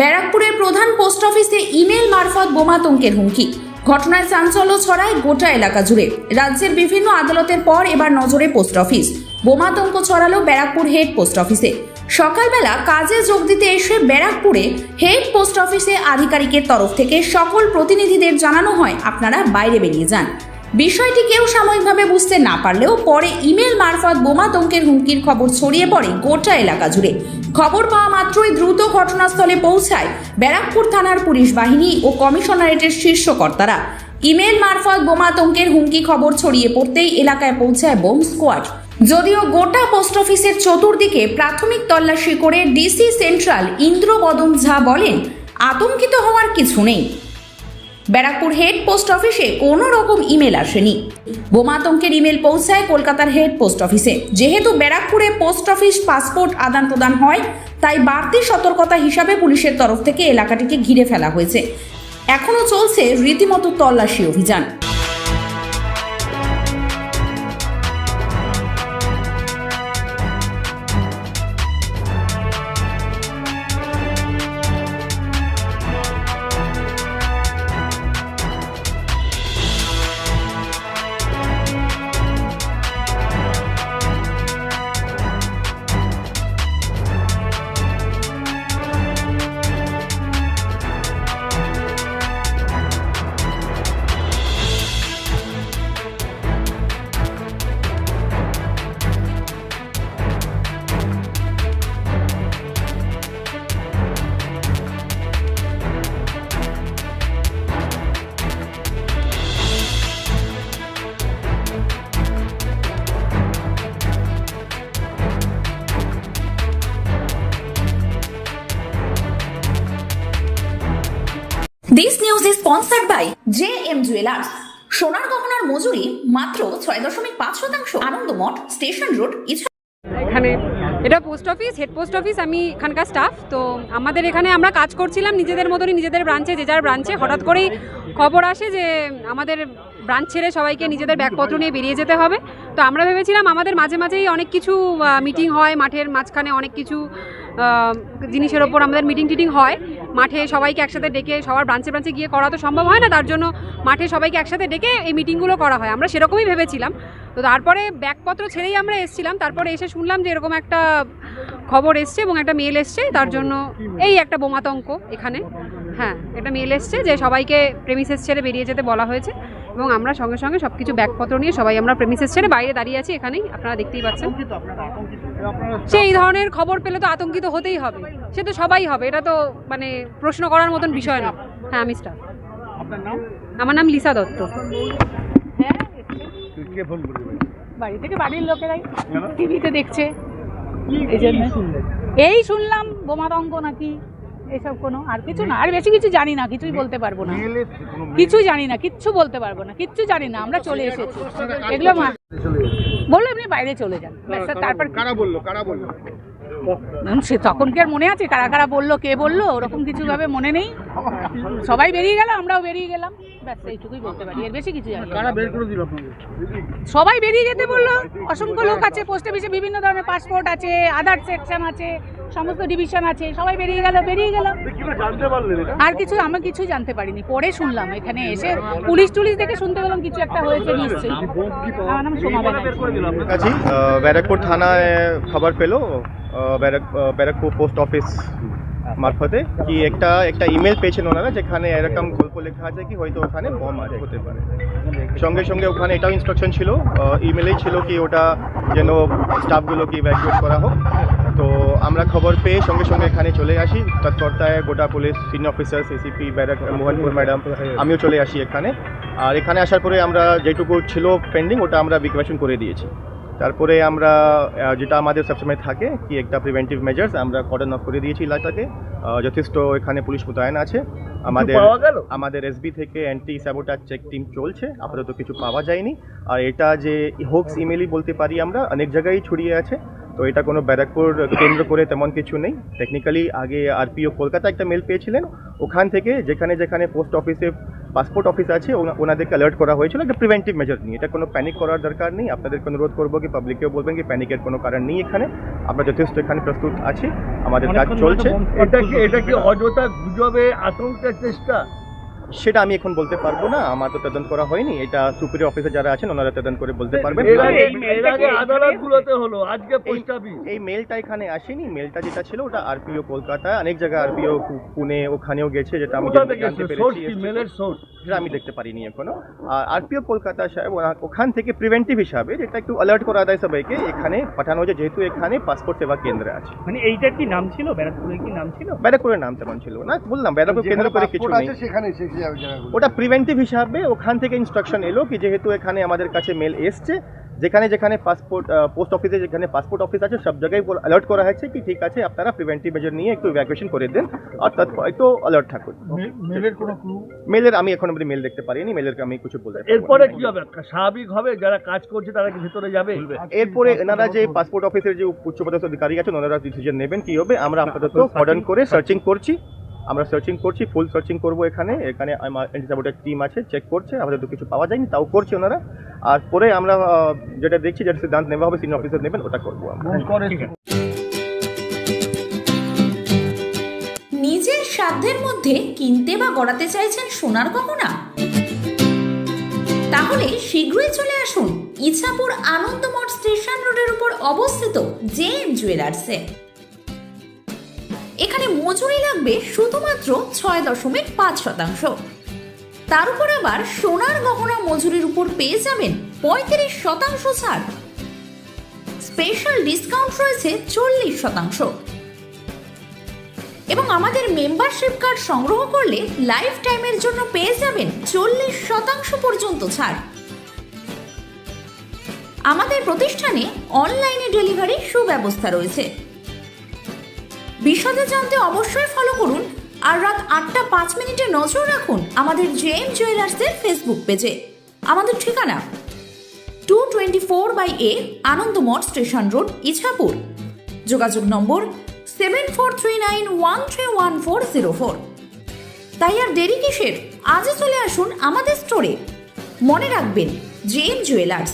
ব্যারাকপুরের প্রধান পোস্ট অফিসে ইমেল মারফত বোমাতঙ্কের হুমকি। ঘটনায় চাঞ্চল্য ছড়ায় গোটা এলাকা জুড়ে। রাজ্যের বিভিন্ন আদালতের পর এবার নজরে পোস্ট অফিস। বোমাতঙ্ক ছড়ালো ব্যারাকপুর হেড পোস্ট অফিসে। সকালবেলা কাজে যোগ দিতে এসে ব্যারাকপুরে হেড পোস্ট অফিসে আধিকারিকের তরফ থেকে সকল প্রতিনিধিদের জানানো হয়, আপনারা বাইরে বেরিয়ে যান। বিষয়টি কেউ সাময়িকভাবে বুঝতে না পারলেও পরে ইমেল মারফত বোমাতঙ্কের হুমকির খবর ছড়িয়ে পড়ে গোটা এলাকা জুড়ে। খবর পাওয়া মাত্রই দ্রুত ঘটনাস্থলে পৌঁছায় ব্যারাকপুর থানার পুলিশ বাহিনী ও কমিশনারেটের শীর্ষ কর্তারা। ইমেল মারফত বোমাতঙ্কের হুমকি খবর ছড়িয়ে পড়তেই এলাকায় পৌঁছায় বোম স্কোয়াড। যদিও গোটা পোস্ট অফিসের চতুর্দিকে প্রাথমিক তল্লাশি করে ডিসি সেন্ট্রাল ইন্দ্রবদন ঝা বলেন, আতঙ্কিত হওয়ার কিছু নেই। ব্যারাকপুর হেড পোস্ট অফিসে কোনো রকম ইমেল আসেনি। বোমাতঙ্কের ইমেল পৌঁছায় কলকাতার হেড পোস্ট অফিসে। যেহেতু ব্যারাকপুরে পোস্ট অফিস পাসপোর্ট আদান প্রদান হয়, তাই বাড়তি সতর্কতা হিসাবে পুলিশের তরফ থেকে এলাকাটিকে ঘিরে ফেলা হয়েছে। এখনো চলছে রীতিমতো তল্লাশি অভিযান। This news is sponsored by JM Jewelers. সোনার গহনার মজুরি মাত্র 6.5%। Anandamath, station road. এখানে এটা post office, head post office. আমি এখানকার স্টাফ। তো আমাদের এখানে আমরা কাজ করছিলাম নিজেদের মতনই, নিজেদের ব্রাঞ্চে, যে যার ব্রাঞ্চে। হঠাৎ করেই খবর আসে যে আমাদের ব্রাঞ্চ ছেড়ে সবাইকে নিজেদের ব্যাগপত্র নিয়ে বেরিয়ে যেতে হবে। তো আমরা ভেবেছিলাম আমাদের মাঝে মাঝেই অনেক কিছু মিটিং হয়, মাঠের মাঝখানে অনেক কিছু জিনিসের ওপর আমাদের মিটিং হয়। মাঠে সবাইকে একসাথে ডেকে, সবার ব্রাঞ্চে গিয়ে করা তো সম্ভব হয় না, তার জন্য মাঠে সবাইকে একসাথে ডেকে এই মিটিংগুলো করা হয়। আমরা সেরকমই ভেবেছিলাম। তো তারপরে ব্যাগপত্র ছেড়েই আমরা এসেছিলাম। তারপরে এসে শুনলাম যে এরকম একটা খবর এসছে এবং একটা মেল এসছে, তার জন্য এই একটা বোমাতঙ্ক এখানে। হ্যাঁ, একটা মেল এসছে যে সবাইকে প্রেমিসেস ছেড়ে বেরিয়ে যেতে বলা হয়েছে, এবং আমরা সঙ্গে সঙ্গে সব কিছু ব্যাগপত্র নিয়ে সবাই আমরা প্রেমিসেস ছেড়ে বাইরে দাঁড়িয়ে আছি। এখানেই আপনারা দেখতেই পাচ্ছেন। সে এই ধরনের খবর পেলে তো আতঙ্কিত হতেই হবে, সে তো সবাই হবে, এটা তো মানে প্রশ্ন করার মতন বিষয় না। হ্যাঁ, আমি স্টাফ। আমার নাম লিসা দত্ত। হ্যাঁ, বাড়ি থেকে বাড়ির লোকেরাই টিভিতে দেখছে, এই জন্য এই শুনলাম বোমাতঙ্ক নাকি এইসব। কোনো আর কিছু না, আর বেশি কিছু জানি না, কিছুই বলতে পারবো না, কিছু জানি না, কিচ্ছু বলতে পারবো না, কিচ্ছু জানি না। আমরা চলে এসেছি, এগুলো বললো এমনি বাইরে চলে যান। তারপর সে তখন কি আর মনে আছে কারা কারা বললো, কে বললো, ওরকম কিছু ভাবে মনে নেই। সবাই বেরিয়ে গেল, আমরাও বেরিয়ে গেলাম, ব্যাস এইটুকুই বলতে পারি, এর বেশি কিছু জানি না। সবাই বেরিয়ে যেতে বললো। অসংখ্য লোক আছে পোস্ট অফিসে, বিভিন্ন ধরনের পাসপোর্ট আছে, আদার সেকশন আছে, সমস্ত ডিভিশন আছে, সবাই বেরিয়ে গেল। আর কিছু আমি কিছুই জানতে পারিনি, পরে শুনলাম এখানে এসে পুলিশ দেখে শুনতে পেলাম কিছু একটা হয়েছে নিশ্চয়ই। আমার নাম সোমা ব্যানার্জি। ব্যারাকপুর থানায় খবর পেলো ব্যারাকপুর পোস্ট অফিস মারফতে কি একটা ইমেল পেয়েছেন ওনারা, যেখানে এরকম গল্প লেখা আছে কি হয়তো ওখানে বম হতে পারে। সঙ্গে সঙ্গে ওখানে এটাও ইনস্ট্রাকশন ছিল, ইমেলেই ছিল কি ওটা যেন স্টাফগুলোকে ইভ্যাকুয়েট করা হোক। তো আমরা খবর পেয়ে সঙ্গে সঙ্গে এখানে চলে আসি। তৎপরতায় গোটা police senior officer, CCP Mohanpur madam, আমিও চলে আসি এখানে। আর এখানে আসার পরে আমরা যেটুকু ছিল পেন্ডিং ওটা আমরা ইভ্যাকুয়েশন করে দিয়েছি। তারপরে আমরা যেটা আমাদের সবসময় থাকে কি একটা প্রিভেন্টিভ মেজার্স আমরা কর্ডন অফ করে দিয়েছি এলাকাকে। যথেষ্ট এখানে পুলিশ মোতায়েন আছে। আমাদের এসবি থেকে অ্যান্টি স্যাবোটাজ চেক টিম চলছে, আপাতত কিছু পাওয়া যায়নি। আর এটা যে হোক্স ইমেলই বলতে পারি আমরা, অনেক জায়গায় ছড়িয়ে আছে। তো এটা কোনো ব্যারাকপুর কেন্দ্র করে তেমন কিছু নেই। টেকনিক্যালি আগে আরপিও কলকাতা একটা মেল পেয়েছিলেন, ওখান থেকে যেখানে যেখানে পোস্ট অফিসে পাসপোর্ট অফিস আছে ওনাদেরকে অ্যালার্ট করা হয়েছিল একটা প্রিভেন্টিভ মেজার নিয়ে। এটা কোনো প্যানিক করার দরকার নেই। আপনাদেরকে অনুরোধ করবো কি পাবলিকেও বলবেন কি প্যানিকের কোনো কারণ নেই এখানে। আমরা যথেষ্ট এখানে প্রস্তুত আছি, আমাদের কাজ চলছে। এটা কি অযথা গুজবে আতঙ্কের চেষ্টা? সেটা আমি এখন বলতে পারবো না, আমার তো তদন্ত করা হয়নি। এটা সুপিরিয়র অফিসার যারা আছেন ওনারা তদন্ত করে বলতে পারবেন। এর আগে আদালতগুলোতে হলো, আজকে পোস্ট অফিস। এই মেলটা এখানে আসেনি। মেলটা যেটা ছিল ওটা আরপিও কলকাতায়, অনেক জায়গায় আরপিও পুনে ওখানেও গেছে, যেটা আমি জানতে পেরেছি। মেলের সোর্স সেটা আমি দেখতে পারিনি এখনো। আর আরপিও কলকাতা সাহেব ওখান থেকে প্রিভেন্টিভ হিসাবে যেটা একটু অ্যালার্ট করা দেয় সবাইকে এখানে পাঠানো হয়েছে, যেহেতু এখানে পাসপোর্ট সেবা কেন্দ্র আছে। মানে এইটার কি নাম ছিল, ব্যারাকপুরের কি নাম ছিল? ব্যারাকপুরের নাম তেমন ছিল না, বললাম ব্যারাকপুর কেন্দ্র করে কিছু নেই। ওটা প্রিভেন্টিভ হিসাবে ওখান থেকে ইনস্ট্রাকশন এলো কি যেহেতু এখানে আমাদের কাছে মেল এসছে, যেখানে যেখানে পাসপোর্ট পোস্ট অফিসে যেখানে পাসপোর্ট অফিস আছে সব জায়গায় অ্যালার্ট করা হয়েছে কি ঠিক আছে আপনারা প্রিভেন্টিভ মেজার নিয়ে একটু ইভ্যাকুয়েশন করে দেন, অর্থাৎ একটু অ্যালার্ট থাকুন। মেলের কোনো ক্লু? মেলের আমি এখন অবধি মেল দেখতে পারিনি, মেলের আমি কিছু বলতে পারবো না। এরপরে কি হবে? স্বাভাবিক হবে, যারা কাজ করছে তারা কি ভেতরে যাবে? এরপরে এনারা যে পাসপোর্ট অফিসের যে উচ্চপদস্থ অধিকারী আছেন ওনারা ডিসিশন নেবেন কি হবে। আমরা আপাতত কর্ডন করে সার্চিং করছি, ফুল সার্চিং করবো। এখানে আমার অ্যান্টি সাবোটেজ টিম আছে, চেক করছে, আমাদের তো কিছু পাওয়া যায়নি, তাও করছে ওনারা। আর পরে আমরা যেটা দেখছি যেটা সিদ্ধান্ত নেওয়া হবে সিনিয়র অফিসার নেবেন ওটা করবো আমরা। নিজের সাধ্যের মধ্যে কিনতে বা গড়াতে চাইছেন সোনার গহনা? তাহলে শীঘ্রই চলে আসুন ইছাপুর আনন্দমঠ স্টেশন রোডের উপর অবস্থিত জেএম জুয়েলার্সে। এখানে মজুরি লাগবে শুধুমাত্র 6.5%। তার উপর আবার সোনার গহনা মজুরির উপর পেয়ে যাবেন 35% ছাড়। স্পেশাল ডিসকাউন্ট রয়েছে 40%। এবং আমাদের মেম্বারশিপ কার্ড সংগ্রহ করলে লাইফ টাইমের জন্য পেয়ে যাবেন 40% পর্যন্ত ছাড়। আমাদের প্রতিষ্ঠানে অনলাইনে ডেলিভারির সুব্যবস্থা রয়েছে। বিশদে জানতে অবশ্যই ফলো করুন আর রাত 8:05 নজর রাখুন আমাদের জেএম জুয়েলার্সের ফেসবুক পেজে। আমাদের ঠিকানা 224/A Anandamath station road, Ichapur. যোগাযোগ নম্বর 7439131404। তাই আর দেরি কিসের, আজই চলে আসুন আমাদের স্টোরে। মনে রাখবেন জেএম জুয়েলার্স।